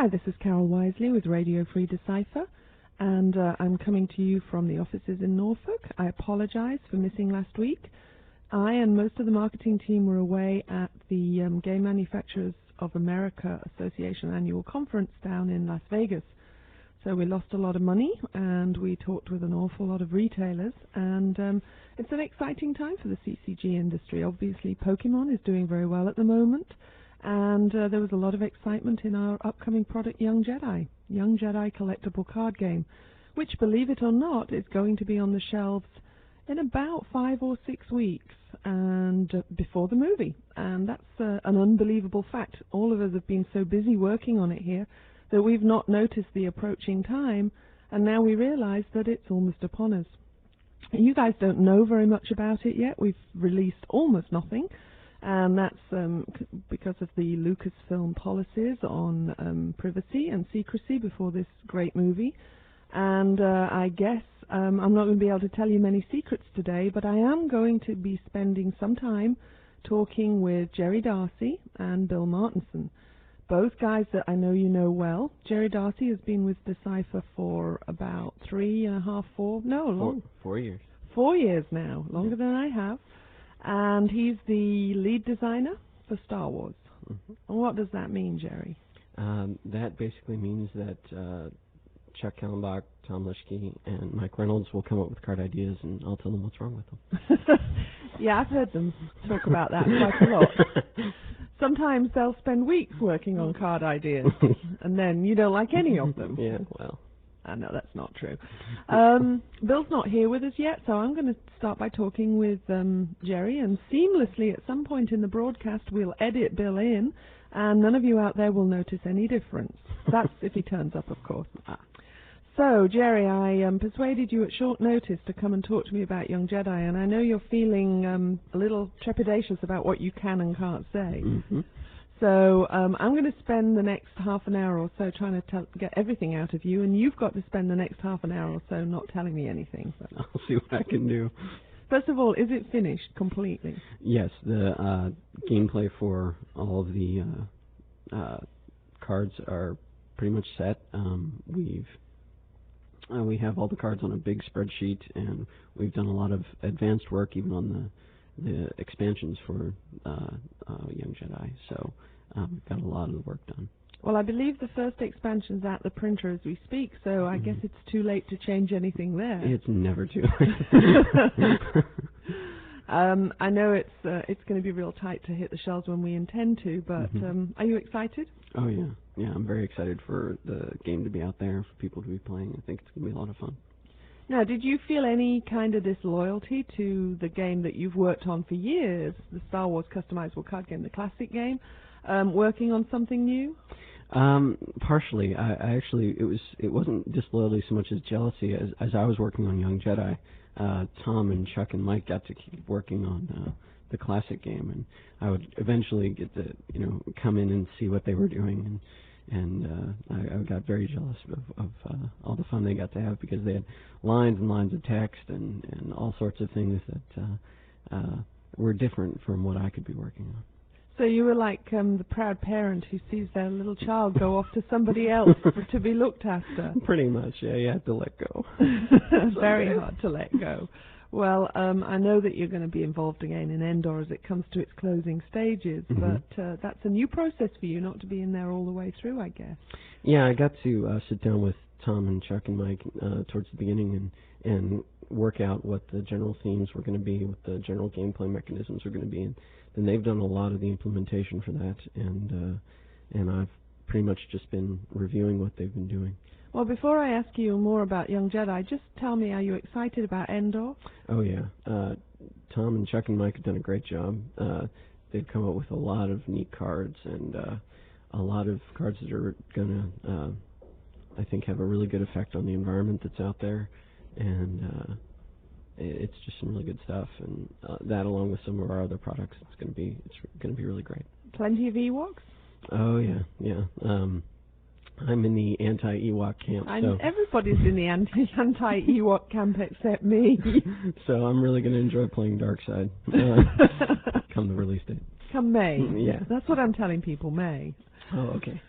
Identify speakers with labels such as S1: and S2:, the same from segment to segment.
S1: Hi, this is Carol Wisely with Radio Free Decipher, and I'm coming to you from the offices in Norfolk. I apologize for missing last week. I and most of the marketing team were away at the Game Manufacturers of America Association annual conference down in Las Vegas. So we lost a lot of money, and we talked with an awful lot of retailers, and it's an exciting time for the CCG industry. Obviously, Pokemon is doing very well at the moment, and there was a lot of excitement in our upcoming product, Young Jedi collectible card game, which, believe it or not, is going to be on the shelves in about 5 or 6 weeks, and before the movie. And that's an unbelievable fact. All of us have been so busy working on it here that we've not noticed the approaching time, and now we realize that it's almost upon us. You guys don't know very much about it yet. We've released almost nothing, and that's because of the Lucasfilm policies on privacy and secrecy before this great movie. And I guess I'm not going to be able to tell you many secrets today, but I am going to be spending some time talking with Jerry Darcy and Bill Martinson, both guys that I know you know well. Jerry Darcy has been with Decipher for about 3.5, 4
S2: years.
S1: 4 years now, longer than I have. And he's the lead designer for Star Wars. Mm-hmm. And what does that mean, Jerry?
S2: That basically means that Chuck Kallenbach, Tom Lischke, and Mike Reynolds will come up with card ideas, and I'll tell them what's wrong with them.
S1: Yeah, I've heard them talk about that quite a lot. Sometimes they'll spend weeks working on card ideas, and then you don't like any of them.
S2: Yeah, well.
S1: No, that's not true. Bill's not here with us yet, so I'm going to start by talking with Jerry, and seamlessly at some point in the broadcast we'll edit Bill in, and none of you out there will notice any difference. That's if he turns up, of course. So, Jerry, I persuaded you at short notice to come and talk to me about Young Jedi, and I know you're feeling a little trepidatious about what you can and can't say.
S2: Mm-hmm.
S1: So I'm going to spend the next half an hour or so trying to get everything out of you, and you've got to spend the next half an hour or so not telling me anything. So.
S2: I'll see what I can do.
S1: First of all, is it finished completely?
S2: Yes, the gameplay for all of the cards are pretty much set. We have all the cards on a big spreadsheet, and we've done a lot of advanced work even on the expansions for Young Jedi. So we've got a lot of the work done.
S1: Well, I believe the first expansion's at the printer as we speak, so I guess it's too late to change anything there.
S2: It's never too late.
S1: I know it's going to be real tight to hit the shelves when we intend to, but are you excited?
S2: Oh, yeah. Yeah, I'm very excited for the game to be out there, for people to be playing. I think it's going to be a lot of fun.
S1: Now, did you feel any kind of disloyalty to the game that you've worked on for years, the Star Wars customizable card game, the classic game, working on something new?
S2: Partially. I actually, it wasn't disloyalty so much as jealousy. As I was working on Young Jedi, Tom and Chuck and Mike got to keep working on the classic game, and I would eventually get to come in and see what they were doing, and I got very jealous of all the fun they got to have, because they had lines and lines of text and all sorts of things that were different from what I could be working on.
S1: So you were like the proud parent who sees their little child go off to somebody else to be looked after.
S2: Pretty much, yeah. You have to let go.
S1: Very hard to let go. Well, I know that you're going to be involved again in Endor as it comes to its closing stages, but that's a new process for you, not to be in there all the way through, I guess.
S2: Yeah, I got to sit down with Tom and Chuck and Mike towards the beginning and work out what the general themes were going to be, what the general gameplay mechanisms were going to be, and they've done a lot of the implementation for that, and I've pretty much just been reviewing what they've been doing.
S1: Well, before I ask you more about Young Jedi, just tell me, are you excited about Endor?
S2: Oh, yeah. Tom and Chuck and Mike have done a great job. They've come up with a lot of neat cards, and a lot of cards that are going to, I think, have a really good effect on the environment that's out there, and it's just some really good stuff. And that, along with some of our other products, it's going to be really great.
S1: Plenty of Ewoks?
S2: Oh, yeah. I'm in the anti-Ewok camp. So
S1: everybody's in the anti-Ewok camp except me.
S2: So I'm really going to enjoy playing Darkside come the release date.
S1: Come May.
S2: Yeah.
S1: That's what I'm telling people, May.
S2: Oh, okay.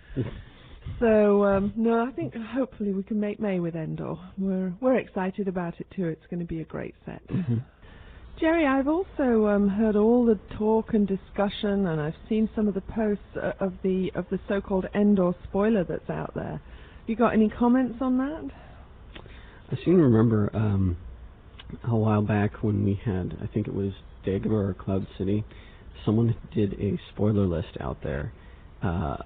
S1: So no, I think hopefully we can make May with Endor. We're excited about it too. It's going to be a great set.
S2: Mm-hmm.
S1: Jerry, I've also heard all the talk and discussion, and I've seen some of the posts of the so-called Endor spoiler that's out there. Have you got any comments on that?
S2: I seem to remember a while back when we had, I think it was Dagobah or Cloud City, someone did a spoiler list out there, a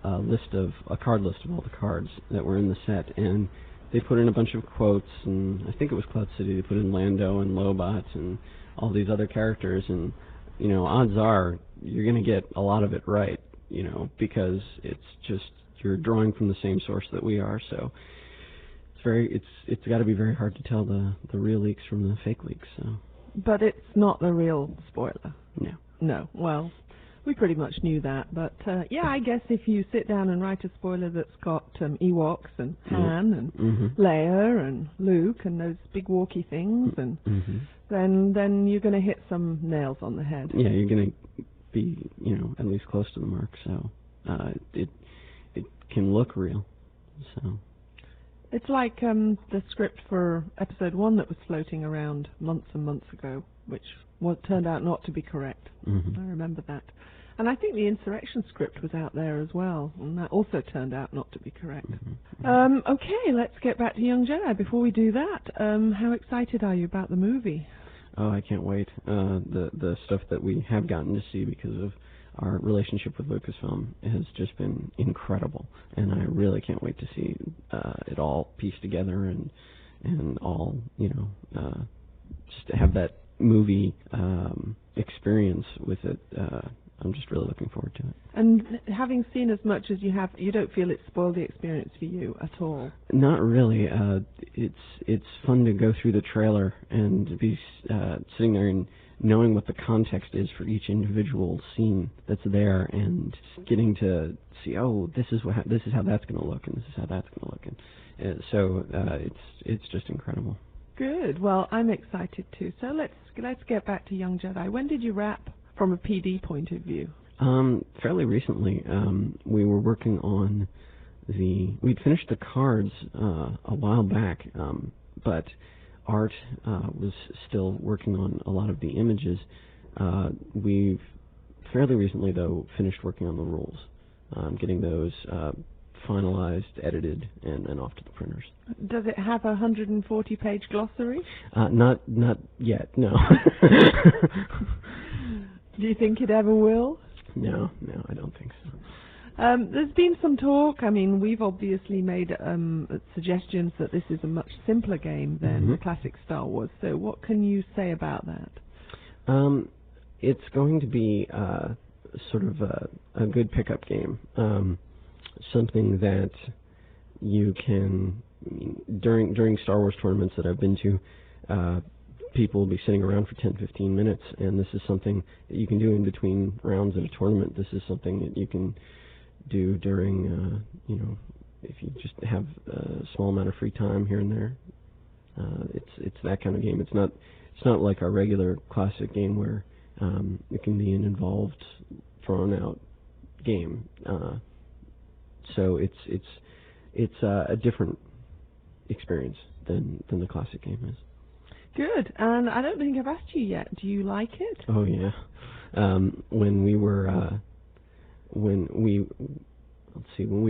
S2: card list of all the cards that were in the set, and they put in a bunch of quotes, and I think it was Cloud City, they put in Lando and Lobot and all these other characters, and, you know, odds are you're going to get a lot of it right, you know, because it's just, you're drawing from the same source that we are, so it's got to be very hard to tell the real leaks from the fake leaks, so.
S1: But it's not the real spoiler.
S2: No.
S1: No, well, we pretty much knew that, but yeah, I guess if you sit down and write a spoiler that's got Ewoks and Han and Leia and Luke and those big walkie things, and then you're going to hit some nails on the head.
S2: Yeah, you're going to be, you know, at least close to the mark, so it can look real, so.
S1: It's like the script for Episode 1 that was floating around months and months ago, which turned out not to be correct. I remember that. And I think the Insurrection script was out there as well, and that also turned out not to be correct. Okay, let's get back to Young Jedi. Before we do that, how excited are you about the movie?
S2: Oh, I can't wait. The stuff that we have gotten to see because of our relationship with Lucasfilm has just been incredible, and I really can't wait to see it all pieced together and all, you know, just to have that movie experience with it. I'm just really looking forward to it.
S1: And having seen as much as you have, you don't feel it spoiled the experience for you at all?
S2: Not really. It's fun to go through the trailer and be sitting there and knowing what the context is for each individual scene that's there, and getting to see, oh, this is how that's going to look, and this is how that's going to look, and so it's just incredible. Good.
S1: Well, I'm excited too. So let's get back to Young Jedi. When did you wrap from a PD point of view?
S2: Fairly recently. We were working on we'd finished the cards a while back, but Art was still working on a lot of the images. We've fairly recently, though, finished working on the rules, getting those finalized, edited, and then off to the printers.
S1: Does it have a 140-page glossary?
S2: Not yet, no.
S1: Do you think it ever will?
S2: No, I don't think so.
S1: There's been some talk. I mean, we've obviously made suggestions that this is a much simpler game than the classic Star Wars. So what can you say about that?
S2: It's going to be sort of a good pickup game. Something that you can, during Star Wars tournaments that I've been to, people will be sitting around for 10-15 minutes, and this is something that you can do in between rounds of a tournament. This is something that you can do during, if you just have a small amount of free time here and there. It's that kind of game. It's not like our regular classic game where it can be an involved, thrown out game. So it's a different experience than the classic game is.
S1: Good. And I don't think I've asked you yet. Do you like it?
S2: Oh yeah. When we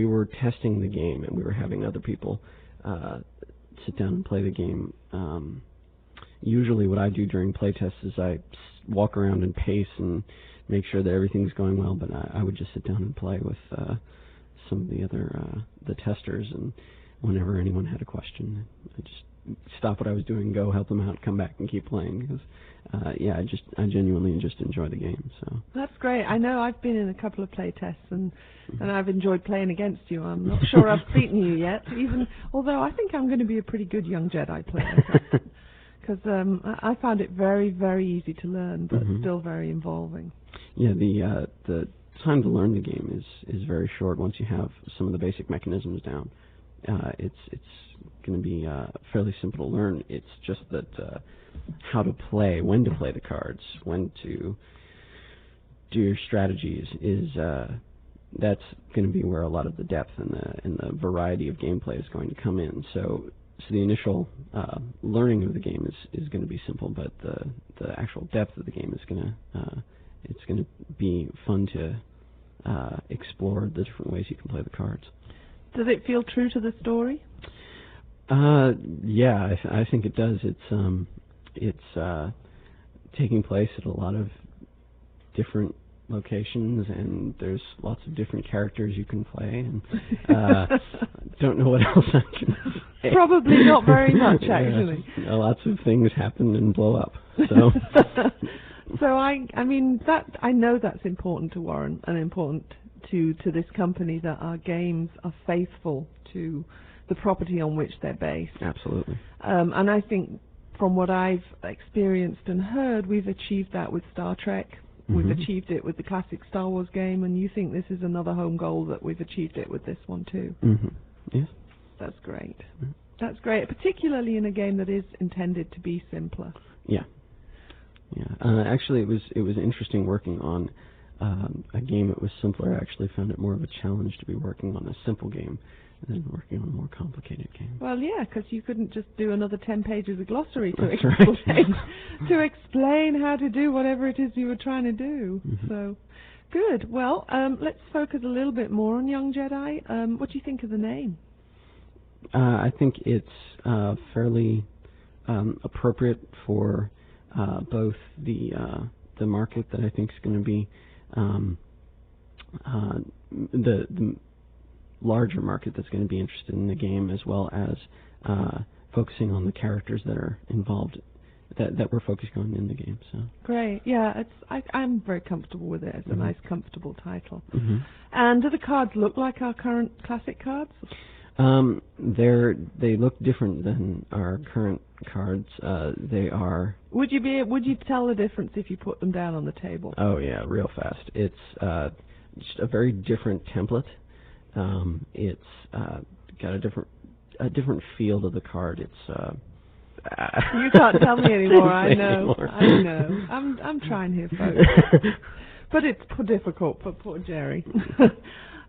S2: were testing the game and we were having other people sit down and play the game, usually what I do during play tests is I walk around and pace and make sure that everything's going well, but I would just sit down and play with some of the other the testers, and whenever anyone had a question, I just stop what I was doing, go help them out, come back and keep playing, because I genuinely just enjoy the game. So
S1: that's great. I know I've been in a couple of play tests and I've enjoyed playing against you. I'm not sure I've beaten you yet, although I think I'm going to be a pretty good young Jedi player, because I found it very, very easy to learn, but still very involving.
S2: Yeah, the time to learn the game is very short once you have some of the basic mechanisms down. It's going to be fairly simple to learn. It's just that how to play, when to play the cards, when to do your strategies is that's going to be where a lot of the depth and the variety of gameplay is going to come in. So the initial learning of the game is going to be simple, but the actual depth of the game is going to be fun to explore the different ways you can play the cards.
S1: Does it feel true to the story?
S2: Yeah, I think it does. It's taking place at a lot of different locations, and there's lots of different characters you can play, and don't know what else I can say.
S1: Probably not very much, actually.
S2: Yeah, lots of things happen and blow up. So,
S1: so I mean that I know that's important to Warren and important to this company, that our games are faithful to the property on which they're based.
S2: Absolutely.
S1: And I think from what I've experienced and heard, we've achieved that with Star Trek. We've achieved it with the classic Star Wars game, and you think this is another home goal, that we've achieved it with this one too.
S2: Yes.
S1: That's great. That's great, particularly in a game that is intended to be simpler.
S2: Yeah. Actually, it was interesting working on a game that was simpler. I actually found it more of a challenge to be working on a simple game than working on a more complicated game.
S1: Well, yeah, because you couldn't just do another 10 pages of glossary to
S2: That's
S1: explain
S2: right.
S1: to explain how to do whatever it is you were trying to do. So, good. Well, let's focus a little bit more on Young Jedi. What do you think of the name?
S2: I think it's fairly appropriate for both the market that I think is going to be the larger market that's going to be interested in the game, as well as focusing on the characters that are involved, that we're focusing on in the game. So
S1: great, yeah, I'm very comfortable with it. It's a nice, comfortable title. And do the cards look like our current classic cards?
S2: They look different than our current cards. They are.
S1: Would you tell the difference if you put them down on the table?
S2: Oh yeah, real fast. It's just a very different template. It's got a different feel to the card. It's
S1: you can't tell me anymore. I know. I'm trying here, folks. But it's difficult for poor Jerry.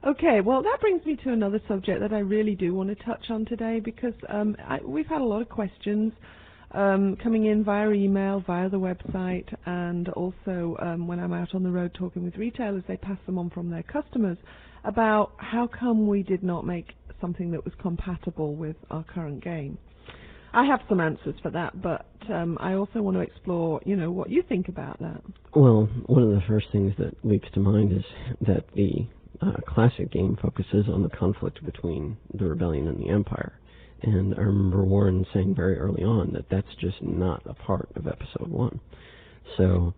S1: Okay, well, that brings me to another subject that I really do want to touch on today, because we've had a lot of questions coming in via email, via the website, and also when I'm out on the road talking with retailers, they pass them on from their customers about how come we did not make something that was compatible with our current game. I have some answers for that, but I also want to explore, what you think about that.
S2: Well, one of the first things that leaps to mind is that the classic game focuses on the conflict between the Rebellion and the Empire. And I remember Warren saying very early on that that's just not a part of Episode 1. So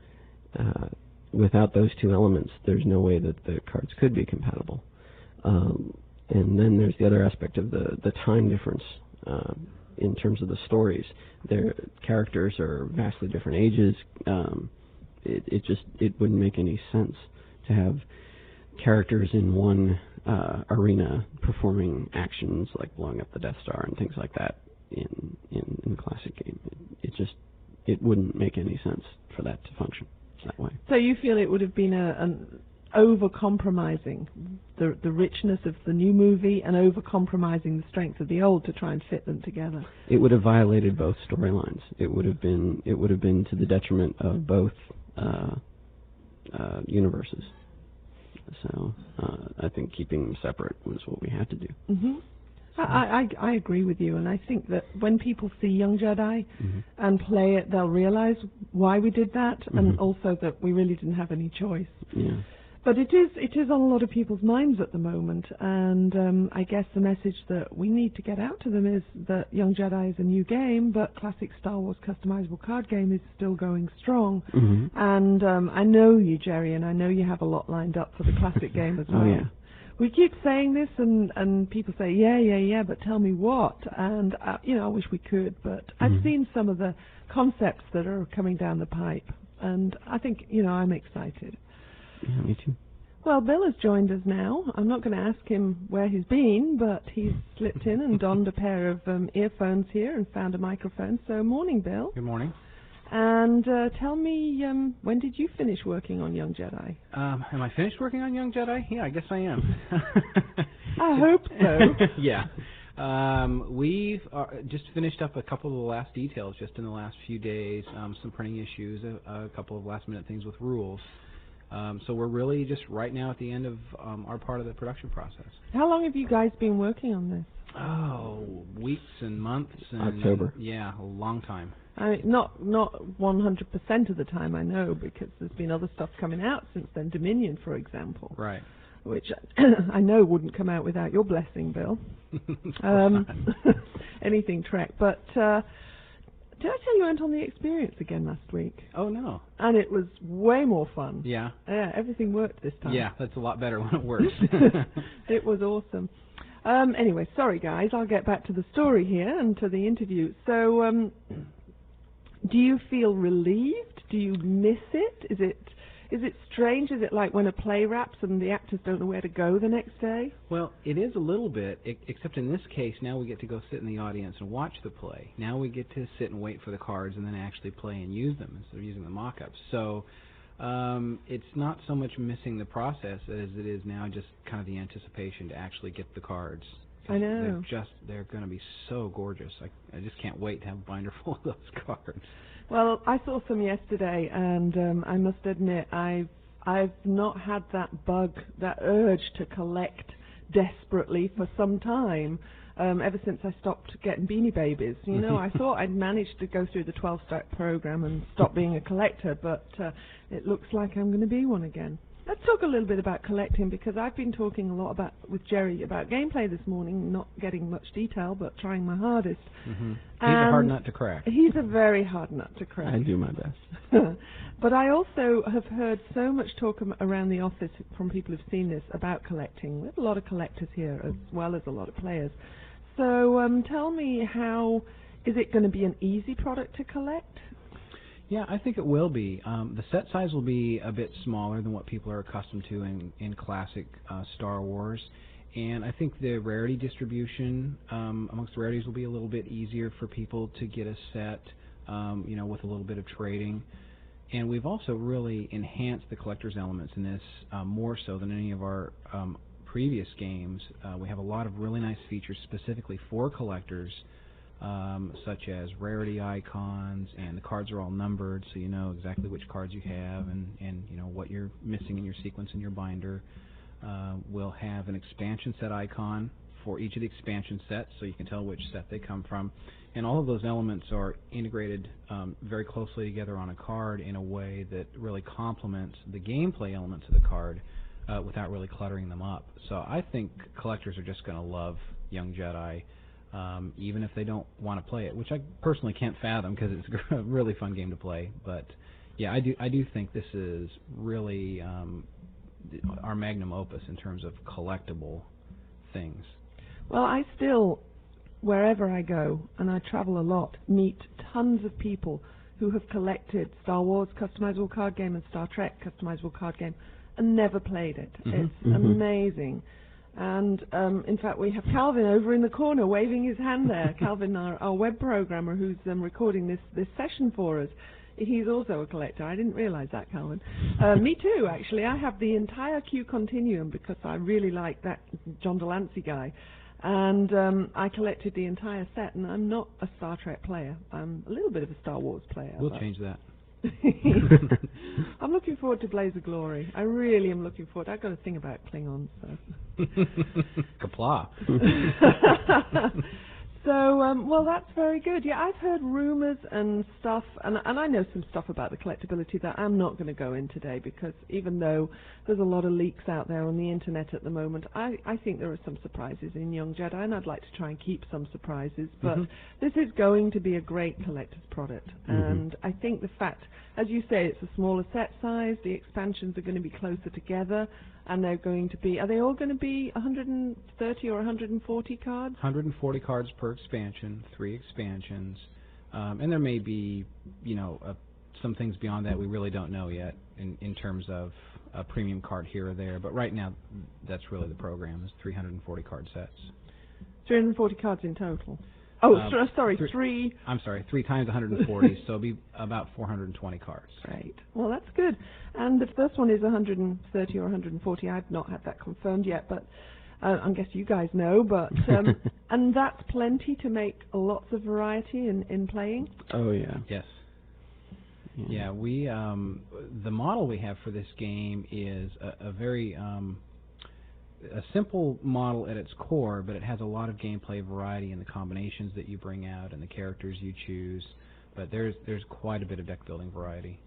S2: without those two elements, there's no way that the cards could be compatible. And then there's the other aspect of the time difference in terms of the stories. Their characters are vastly different ages. It wouldn't make any sense to have characters in one arena performing actions like blowing up the Death Star and things like that in the classic game. It wouldn't make any sense for that to function that way.
S1: So you feel it would have been an over-compromising the richness of the new movie and over-compromising the strength of the old to try and fit them together?
S2: It would have violated both storylines. It would have been to the detriment of both universes. So I think keeping them separate was what we had to do. So.
S1: I agree with you, and I think that when people see Young Jedi and play it, they'll realize why we did that, and also that we really didn't have any choice.
S2: Yeah.
S1: But it is on a lot of people's minds at the moment, and I guess the message that we need to get out to them is that Young Jedi is a new game, but classic Star Wars customizable card game is still going strong. And I know you, Jerry, and I know you have a lot lined up for the classic game as well.
S2: Oh, yeah.
S1: We keep saying this, and people say, yeah, but tell me what? And, I wish we could, but I've seen some of the concepts that are coming down the pipe, and I think, I'm excited.
S2: Yeah, me too.
S1: Well, Bill has joined us now. I'm not going to ask him where he's been, but he's slipped in and donned a pair of earphones here and found a microphone. So, morning, Bill.
S3: Good morning.
S1: And tell me, when did you finish working on Young Jedi?
S3: Am I finished working on Young Jedi? Yeah, I guess I am.
S1: I hope so.
S3: Yeah. We've just finished up a couple of the last details just in the last few days, some printing issues, a couple of last-minute things with rules. So we're really just right now at the end of our part of the production process.
S1: How long have you guys been working on this?
S3: Oh, weeks and months. And,
S2: October.
S3: Yeah, a long time.
S1: Not 100% of the time, I know, because there's been other stuff coming out since then. Dominion, for example.
S3: Right.
S1: Which I know wouldn't come out without your blessing, Bill. Anything Trek. But did I tell you I went on the experience again last week?
S3: Oh, no.
S1: And it was way more fun.
S3: Yeah.
S1: Yeah, everything worked this time.
S3: Yeah, that's a lot better when it works.
S1: It was awesome. Anyway, sorry guys, I'll get back to the story here and to the interview. So, do you feel relieved? Do you miss it? Is it strange? Is it like when a play wraps and the actors don't know where to go the next day?
S3: Well, it is a little bit, except in this case, now we get to go sit in the audience and watch the play. Now we get to sit and wait for the cards and then actually play and use them instead of using the mock-ups. So it's not so much missing the process as it is now just kind of the anticipation to actually get the cards.
S1: I know.
S3: They're going to be so gorgeous. I just can't wait to have a binder full of those cards.
S1: Well, I saw some yesterday, and I must admit, I've not had that bug, that urge to collect desperately for some time. Ever since I stopped getting Beanie Babies. You know, I thought I'd managed to go through the 12-step program and stop being a collector, but it looks like I'm going to be one again. Let's talk a little bit about collecting, because I've been talking a lot with Jerry about gameplay this morning, not getting much detail, but trying my hardest.
S3: Mm-hmm. He's a hard nut to crack.
S1: He's a very hard nut to crack.
S2: I do my best.
S1: But I also have heard so much talk around the office from people who've seen this about collecting. We have a lot of collectors here as well as a lot of players. So tell me, is it going to be an easy product to collect?
S3: Yeah, I think it will be. The set size will be a bit smaller than what people are accustomed to in classic Star Wars. And I think the rarity distribution amongst the rarities will be a little bit easier for people to get a set, with a little bit of trading. And we've also really enhanced the collector's elements in this more so than any of our previous games. We have a lot of really nice features specifically for collectors, such as rarity icons, and the cards are all numbered, so you know exactly which cards you have and you know what you're missing in your sequence in your binder. We'll have an expansion set icon for each of the expansion sets, so you can tell which set they come from. And all of those elements are integrated very closely together on a card in a way that really complements the gameplay elements of the card without really cluttering them up. So I think collectors are just going to love Young Jedi, even if they don't want to play it, which I personally can't fathom because it's a really fun game to play. But yeah, I do think this is really our magnum opus in terms of collectible things.
S1: Well, I still, wherever I go, and I travel a lot, meet tons of people who have collected Star Wars customizable card game and Star Trek customizable card game and never played it. It's amazing. And in fact, we have Calvin over in the corner waving his hand there. Calvin, our web programmer, who's recording this session for us. He's also a collector. I didn't realize that, Calvin. Me too, actually. I have the entire Q Continuum because I really like that John Delancey guy. And I collected the entire set, and I'm not a Star Trek player. I'm a little bit of a Star Wars player.
S3: We'll change that.
S1: I'm looking forward to Blaze of Glory. I really am looking forward. I've got a thing about Klingons. So.
S3: Kapla.
S1: So, well, that's very good. Yeah, I've heard rumors and stuff, and I know some stuff about the collectability that I'm not going to go in today, because even though there's a lot of leaks out there on the internet at the moment, I think there are some surprises in Young Jedi, and I'd like to try and keep some surprises. But this is going to be a great collector's product, and I think the fact, as you say, it's a smaller set size, the expansions are going to be closer together, and they're going to be, are they all going to be 130 or 140 cards?
S3: 140 cards per expansion, 3 expansions, and there may be, some things beyond that we really don't know yet in terms of a premium card here or there. But right now, that's really the program, is 340 card sets.
S1: 340 cards in total? Sorry, 3.
S3: I'm sorry, 3 times 140, so it'll be about 420 cards.
S1: Great. Well, that's good. And the first one is 130 or 140. I've not had that confirmed yet, but I guess you guys know. But and that's plenty to make lots of variety in playing.
S2: Oh yeah.
S3: Yes. Yeah, we the model we have for this game is a very a simple model at its core, but it has a lot of gameplay variety in the combinations that you bring out and the characters you choose. But there's quite a bit of deck building variety.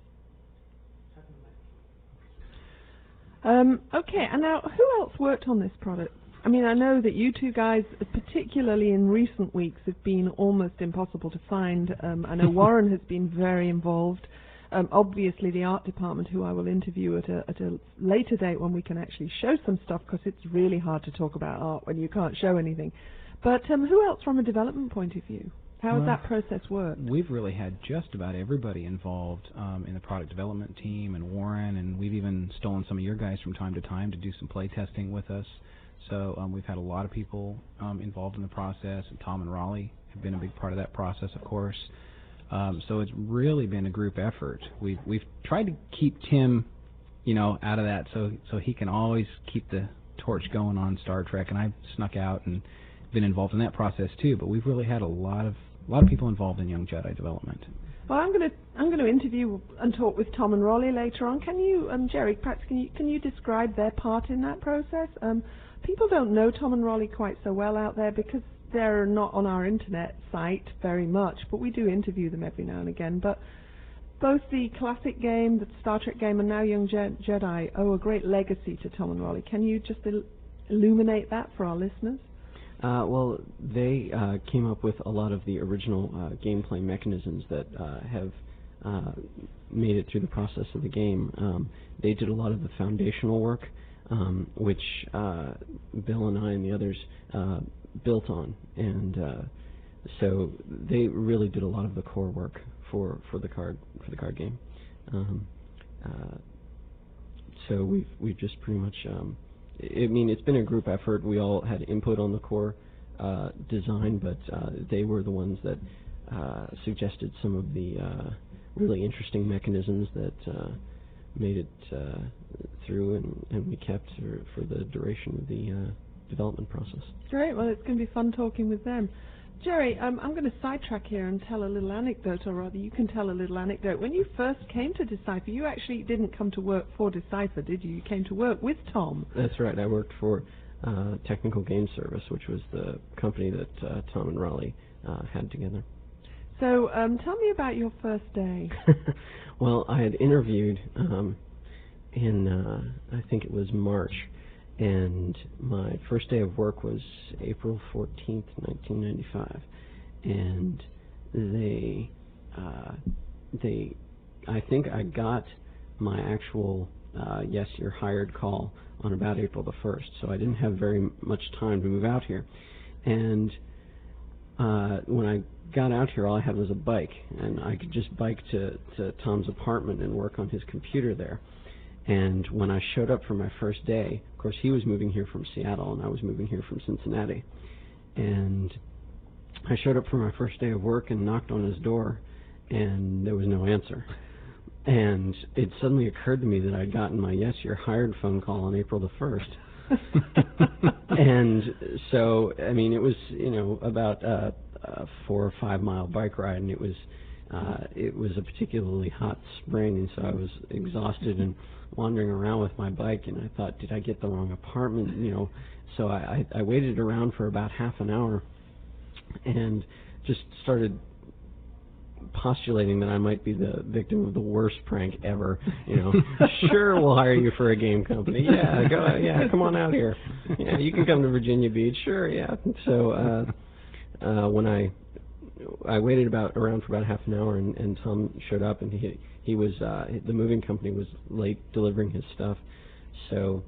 S1: Okay, and now who else worked on this product? I mean, I know that you two guys, particularly in recent weeks, have been almost impossible to find. I know Warren has been very involved. Obviously, the art department, who I will interview at a later date when we can actually show some stuff, because it's really hard to talk about art when you can't show anything. But who else from a development point of view? How has that process worked?
S3: We've really had just about everybody involved in the product development team, and Warren, and we've even stolen some of your guys from time to time to do some play testing with us. So we've had a lot of people involved in the process, and Tom and Raleigh have been a big part of that process, of course. So it's really been a group effort. We've tried to keep Tim, out of that, so he can always keep the torch going on Star Trek. And I've snuck out and been involved in that process too. But we've really had a lot of people involved in Young Jedi development.
S1: Well, I'm going to interview and talk with Tom and Raleigh later on. Can you, Jerry, perhaps can you describe their part in that process? People don't know Tom and Raleigh quite so well out there because they're not on our internet site very much, but we do interview them every now and again. But both the classic game, the Star Trek game, and now Young Jedi owe a great legacy to Tom and Raleigh. Can you just illuminate that for our listeners?
S2: Well, they came up with a lot of the original gameplay mechanisms that have made it through the process of the game. They did a lot of the foundational work, which Bill and I and the others built on, and so they really did a lot of the core work for the card game. So we've just pretty much. It's been a group effort. We all had input on the core design, but they were the ones that suggested some of the really interesting mechanisms that made it through, and we kept for the duration of the development process.
S1: Great. Well, it's going to be fun talking with them. Jerry, I'm going to sidetrack here and tell a little anecdote, or rather you can tell a little anecdote. When you first came to Decipher, you actually didn't come to work for Decipher, did you? You came to work with Tom.
S2: That's right. I worked for Technical Game Service, which was the company that Tom and Raleigh had together.
S1: So tell me about your first day.
S2: Well, I had interviewed in, I think it was March, and my first day of work was April 14th, 1995, and I think I got my actual yes, you're hired call on about April the 1st, so I didn't have very much time to move out here. And when I got out here, all I had was a bike, and I could just bike to Tom's apartment and work on his computer there. And when I showed up for my first day, of course, he was moving here from Seattle, and I was moving here from Cincinnati. And I showed up for my first day of work and knocked on his door, and there was no answer. And it suddenly occurred to me that I'd gotten my yes, you're hired phone call on April the 1st. And so, it was, about a 4 or 5 mile bike ride, and it was a particularly hot spring, and so I was exhausted and wandering around with my bike, and I thought, did I get the wrong apartment? So I waited around for about half an hour and just started postulating that I might be the victim of the worst prank ever. Sure, we'll hire you for a game company. Yeah, come on out here. Yeah, you can come to Virginia Beach. Sure, yeah. So when I waited around for about half an hour, and Tom showed up, and he was the moving company was late delivering his stuff, so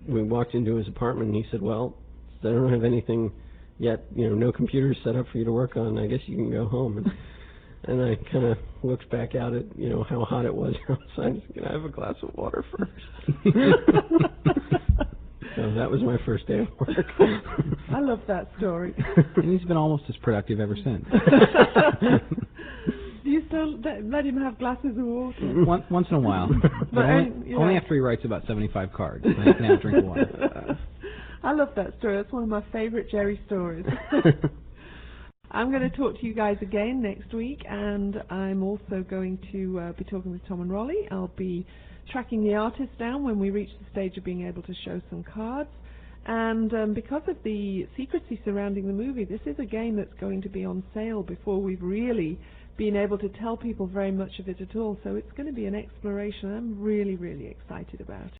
S2: we walked into his apartment, and he said, "Well, I don't have anything yet, no computers set up for you to work on. I guess you can go home." And I kind of looked back out at how hot it was outside. Can I have a glass of water first? So that was my first day of work.
S1: I love that story.
S3: And he's been almost as productive ever since.
S1: Do you still let him have glasses of water?
S3: Once in a while. But only after he writes about 75 cards. Then he can have a drink of water.
S1: I love that story. That's one of my favorite Jerry stories. I'm going to talk to you guys again next week, and I'm also going to be talking with Tom and Rolly. I'll be tracking the artists down when we reach the stage of being able to show some cards. And because of the secrecy surrounding the movie, this is a game that's going to be on sale before we've really been able to tell people very much of it at all. So it's going to be an exploration I'm really, really excited about.